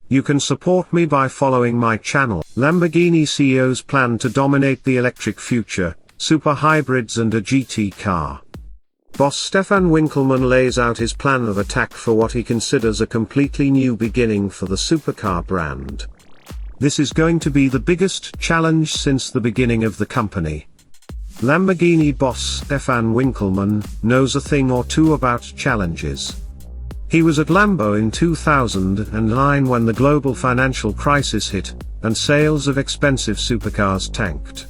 You can support me by following my channel. Lamborghini CEOs plan to dominate the electric future, super hybrids and a GT car. Boss Stefan Winkelmann lays out his plan of attack for what he considers a completely new beginning for the supercar brand. This is going to be the biggest challenge since the beginning of the company. Lamborghini boss Stefan Winkelmann knows a thing or two about challenges. He was at Lambo in 2009 when the global financial crisis hit, and sales of expensive supercars tanked.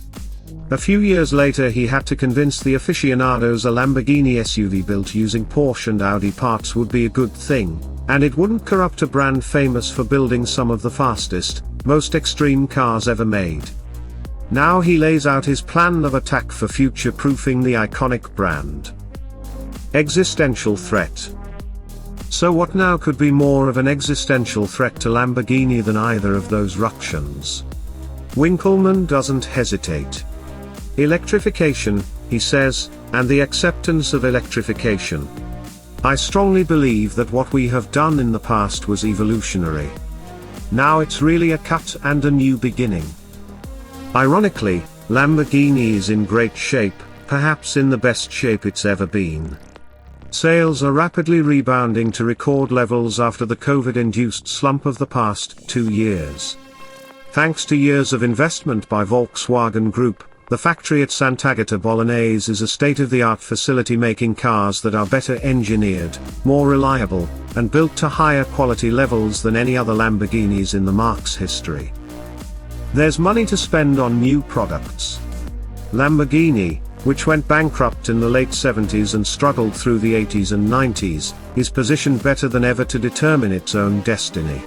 A few years later he had to convince the aficionados a Lamborghini SUV built using Porsche and Audi parts would be a good thing, and it wouldn't corrupt a brand famous for building some of the fastest, most extreme cars ever made. Now he lays out his plan of attack for future-proofing the iconic brand. Existential threat. So what now could be more of an existential threat to Lamborghini than either of those ructions? Winkelmann doesn't hesitate. Electrification, he says, and the acceptance of electrification. I strongly believe that what we have done in the past was evolutionary. Now it's really a cut and a new beginning. Ironically, Lamborghini is in great shape, perhaps in the best shape it's ever been. Sales are rapidly rebounding to record levels after the COVID-induced slump of the past 2 years. Thanks to years of investment by Volkswagen Group, the factory at Sant'Agata Bolognese is a state-of-the-art facility making cars that are better engineered, more reliable, and built to higher quality levels than any other Lamborghinis in the marque's history. There's money to spend on new products. Lamborghini, which went bankrupt in the late 70s and struggled through the 80s and 90s, is positioned better than ever to determine its own destiny.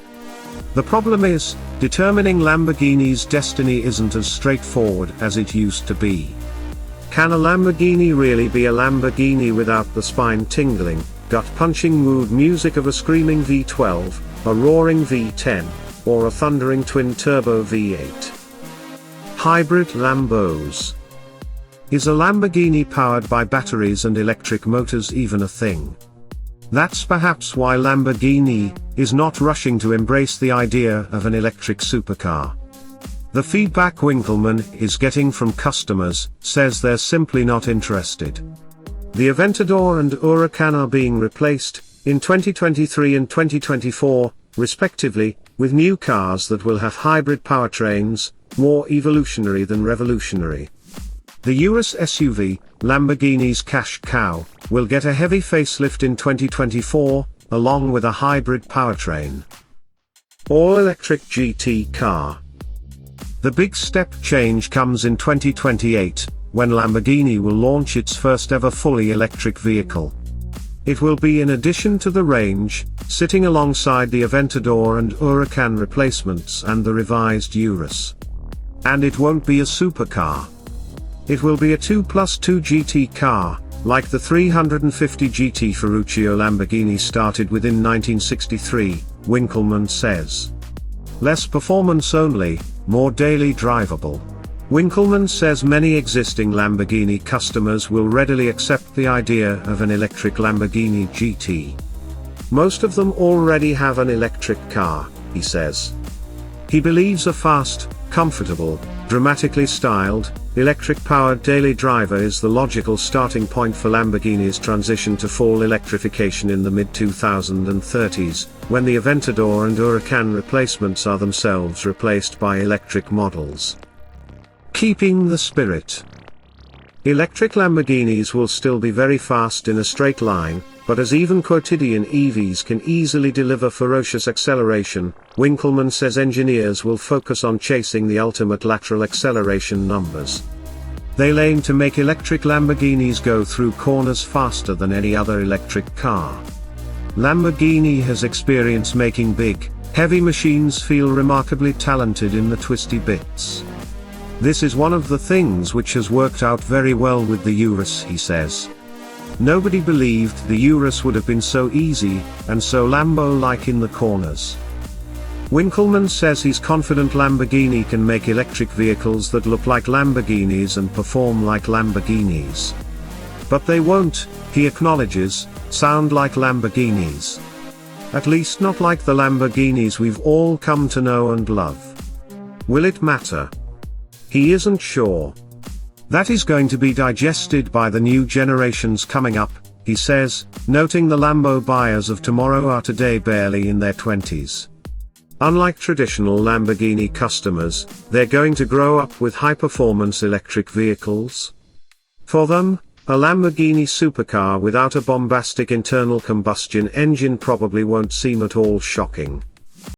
The problem is, determining Lamborghini's destiny isn't as straightforward as it used to be. Can a Lamborghini really be a Lamborghini without the spine-tingling, gut-punching mood music of a screaming V12, a roaring V10, or a thundering twin-turbo V8? Hybrid Lambos. Is a Lamborghini powered by batteries and electric motors even a thing? That's perhaps why Lamborghini is not rushing to embrace the idea of an electric supercar. The feedback Winkelmann is getting from customers says they're simply not interested. The Aventador and Huracan are being replaced, in 2023 and 2024, respectively, with new cars that will have hybrid powertrains, more evolutionary than revolutionary. The Urus SUV, Lamborghini's cash cow, will get a heavy facelift in 2024, along with a hybrid powertrain. All-electric GT car. The big step change comes in 2028, when Lamborghini will launch its first ever fully electric vehicle. It will be in addition to the range, sitting alongside the Aventador and Huracan replacements and the revised Urus. And it won't be a supercar. It will be a 2+2 GT car, like the 350 GT Ferruccio Lamborghini started with in 1963, Winkelmann says. Less performance only, more daily drivable. Winkelmann says many existing Lamborghini customers will readily accept the idea of an electric Lamborghini GT. Most of them already have an electric car, he says. He believes a fast, comfortable, dramatically styled, electric-powered daily driver is the logical starting point for Lamborghini's transition to full electrification in the mid-2030s, when the Aventador and Huracan replacements are themselves replaced by electric models. Keeping the spirit. Electric Lamborghinis will still be very fast in a straight line, but as even quotidian EVs can easily deliver ferocious acceleration, Winkelmann says engineers will focus on chasing the ultimate lateral acceleration numbers. They'll aim to make electric Lamborghinis go through corners faster than any other electric car. Lamborghini has experience making big, heavy machines feel remarkably talented in the twisty bits. This is one of the things which has worked out very well with the Urus, he says. Nobody believed the Urus would have been so easy, and so Lambo-like in the corners. Winkelmann says he's confident Lamborghini can make electric vehicles that look like Lamborghinis and perform like Lamborghinis. But they won't, he acknowledges, sound like Lamborghinis. At least not like the Lamborghinis we've all come to know and love. Will it matter? He isn't sure. That is going to be digested by the new generations coming up, he says, noting the Lambo buyers of tomorrow are today barely in their 20s. Unlike traditional Lamborghini customers, they're going to grow up with high-performance electric vehicles. For them, a Lamborghini supercar without a bombastic internal combustion engine probably won't seem at all shocking.